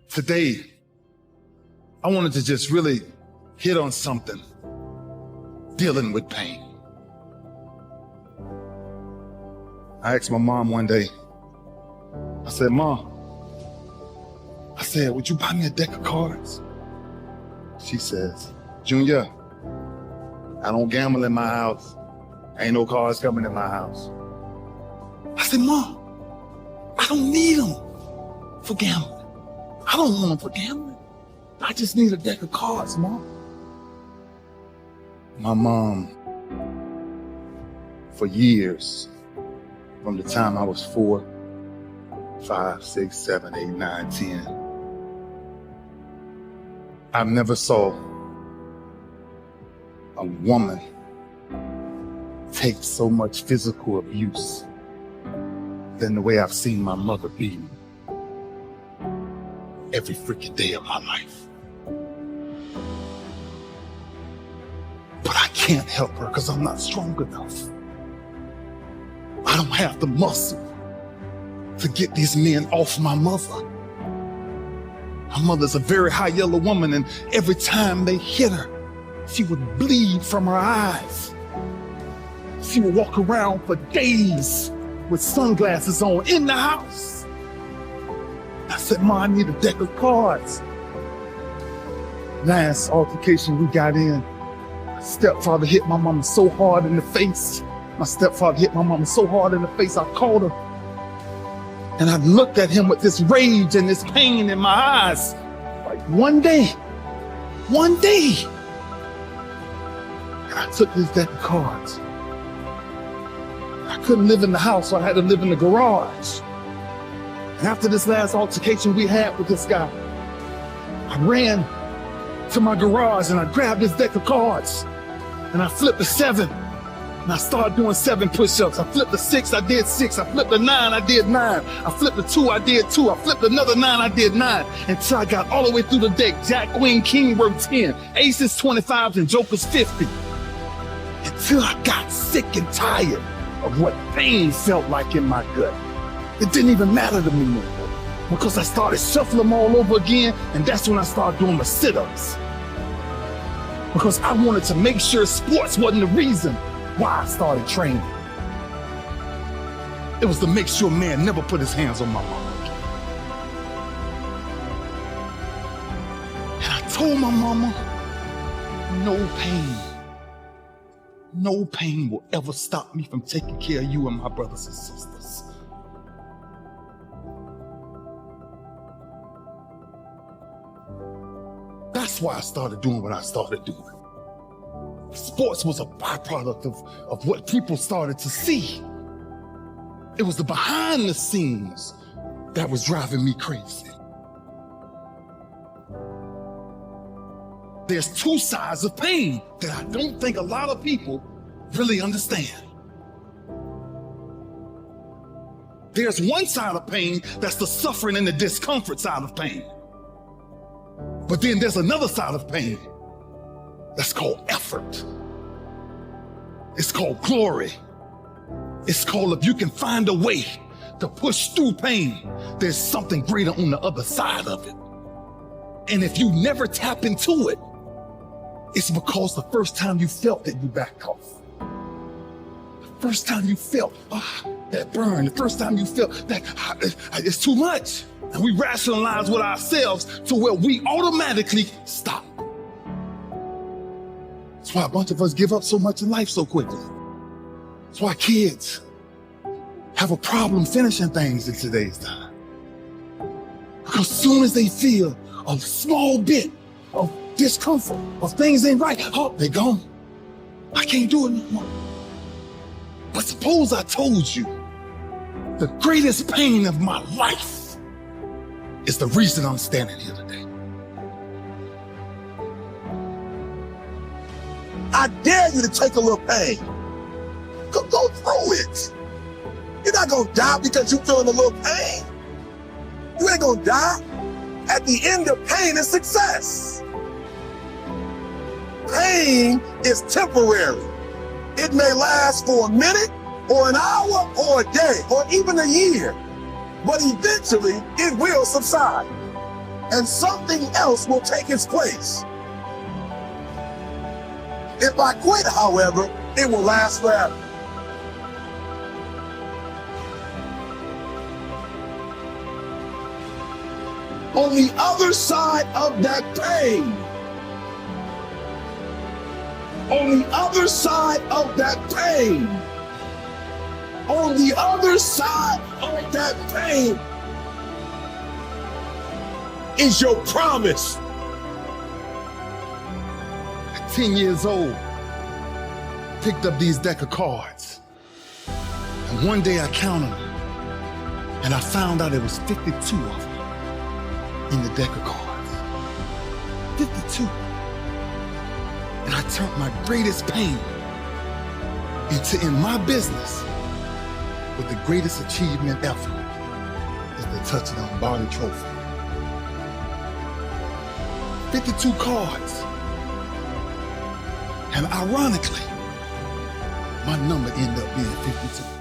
Today, I wanted to just really hit on something, dealing with pain. I asked my mom one day, I said, Mom, would you buy me a deck of cards? She says, Junior, I don't gamble in my house. Ain't no cards coming in my house. I said, Mom, I don't need them for gambling. I don't want them for gambling. I just need a deck of cards, Mom. My mom, for years, from the time I was 4, 5, 6, 7, 8, 9, 10, I never saw a woman take so much physical abuse than the way I've seen my mother beaten every freaking day of my life. But I can't help her because I'm not strong enough. I don't have the muscle to get these men off my mother. My mother's a very high yellow woman, and every time they hit her, she would bleed from her eyes. She would walk around for days with sunglasses on in the house. I said, Mom, I need a deck of cards. Last altercation we got in, my stepfather hit my mama so hard in the face. I called her. And I looked at him with this rage and this pain in my eyes. Like one day, and I took this deck of cards. I couldn't live in the house, so I had to live in the garage. And after this last altercation we had with this guy, I ran to my garage and I grabbed this deck of cards and I flipped a 7 and I started doing 7 push-ups. I flipped a 6, I did 6. I flipped a 9, I did 9. I flipped a 2, I did 2. I flipped another 9, I did 9. Until I got all the way through the deck. Jack, Queen, King worked 10. Aces, 25s, and Jokers, 50. Until I got sick and tired of what pain felt like in my gut. It didn't even matter to me anymore because I started shuffling them all over again, and that's when I started doing my sit-ups. Because I wanted to make sure sports wasn't the reason why I started training. It was to make sure man never put his hands on my mama again. And I told my mama, no pain will ever stop me from taking care of you and my brothers and sisters. That's why I started doing what I started doing. Sports was a byproduct of what people started to see. It was the behind the scenes that was driving me crazy. There's 2 sides of pain that I don't think a lot of people really understand. There's one side of pain that's the suffering and the discomfort side of pain. But then there's another side of pain that's called effort. It's called glory. It's called if you can find a way to push through pain, there's something greater on the other side of it. And if you never tap into it, it's because the first time you felt it, you backed off. The first time you felt that burn, the first time you felt that it's too much. And we rationalize with ourselves to where we automatically stop. That's why a bunch of us give up so much in life so quickly. That's why kids have a problem finishing things in today's time. Because as soon as they feel a small bit of discomfort, or things ain't right, they're gone. I can't do it no more. But suppose I told you the greatest pain of my life is the reason I'm standing here today. I dare you to take a little pain. Go through it. You're not gonna die because you're feeling a little pain. You ain't gonna die. At the end of pain is success. Pain is temporary. It may last for a minute, or an hour or a day or even a year, but eventually it will subside and something else will take its place. If I quit, however, it will last forever. On the other side of that pain, on the other side of that pain, on the other side of that pain is your promise. At 10 years old, picked up these deck of cards. And one day I counted them, and I found out there was 52 of them in the deck of cards. 52. And I turned my greatest pain into, in my business, with the greatest achievement ever is the touchdown body trophy. 52 cards. And ironically, my number ended up being 52.